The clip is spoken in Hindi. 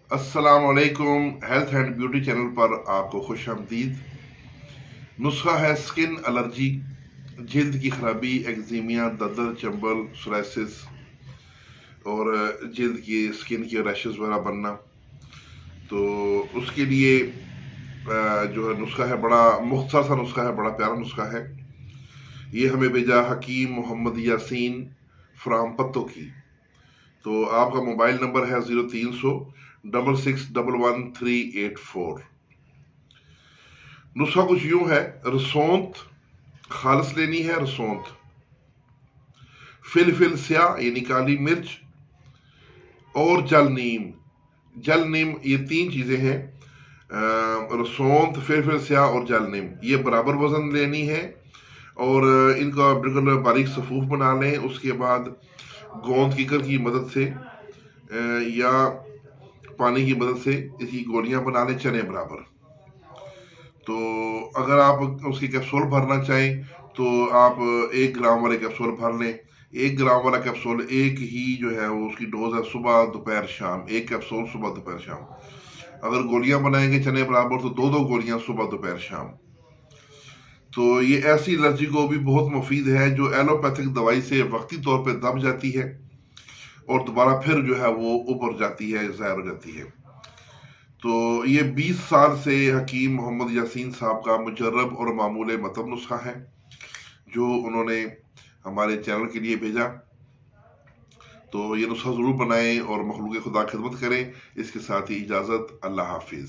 अस्सलाम वालेकुम। हेल्थ एंड ब्यूटी चैनल पर आपको खुश आमदीद। नुस्खा है स्किन एलर्जी, जल्द की खराबी, एक्जीमिया, दर्द, चंबल, सोराइसिस और जल्द की स्किन की रैशेस वगैरह बनना। तो उसके लिए जो है नुस्खा है, बड़ा मुख्तसर सा नुस्खा है, बड़ा प्यारा नुस्खा है। ये हमें भेजा हकीम मोहम्मद यासीन फ्राम पत्तों की। तो आपका मोबाइल नंबर है 0300 6611 384। नुस्खा कुछ यूं है। रसौंत खालस लेनी है, रसौंत, फिल स्याह यानी काली मिर्च और जल नीम। जल नीम ये तीन चीजें हैं। रसौंत, फिल स्याह और जल नीम, ये बराबर वजन लेनी है और इनका बिल्कुल बारीक सफूफ बना लें। उसके बाद गोंद कीकर की मदद से या पानी की मदद से इसकी गोलियां बना लें, चने बराबर। तो अगर आप उसकी कैप्सूल भरना चाहें तो आप 1 ग्राम वाले कैप्सूल भर लें। 1 ग्राम वाला कैप्सूल एक ही जो है वो उसकी डोज है, सुबह दोपहर शाम, एक कैप्सूल सुबह दोपहर शाम। अगर गोलियां बनाएंगे चने बराबर तो दो दो गोलियां सुबह दोपहर शाम। तो ये ऐसी एलर्जी को भी बहुत मुफीद है जो एलोपैथिक दवाई से वक्ती तौर पर दब जाती है और दोबारा फिर जो है वो उभर जाती है, ज़ाहिर हो जाती है। तो ये 20 साल से हकीम मोहम्मद यासीन साहब का मुजर्रब और मामूल मतलब नुस्खा है जो उन्होंने हमारे चैनल के लिए भेजा। तो ये नुस्खा ज़रूर बनाएं और मखलूक खुदा खिदमत करें। इसके साथ ही इजाज़त, अल्लाह हाफिज़।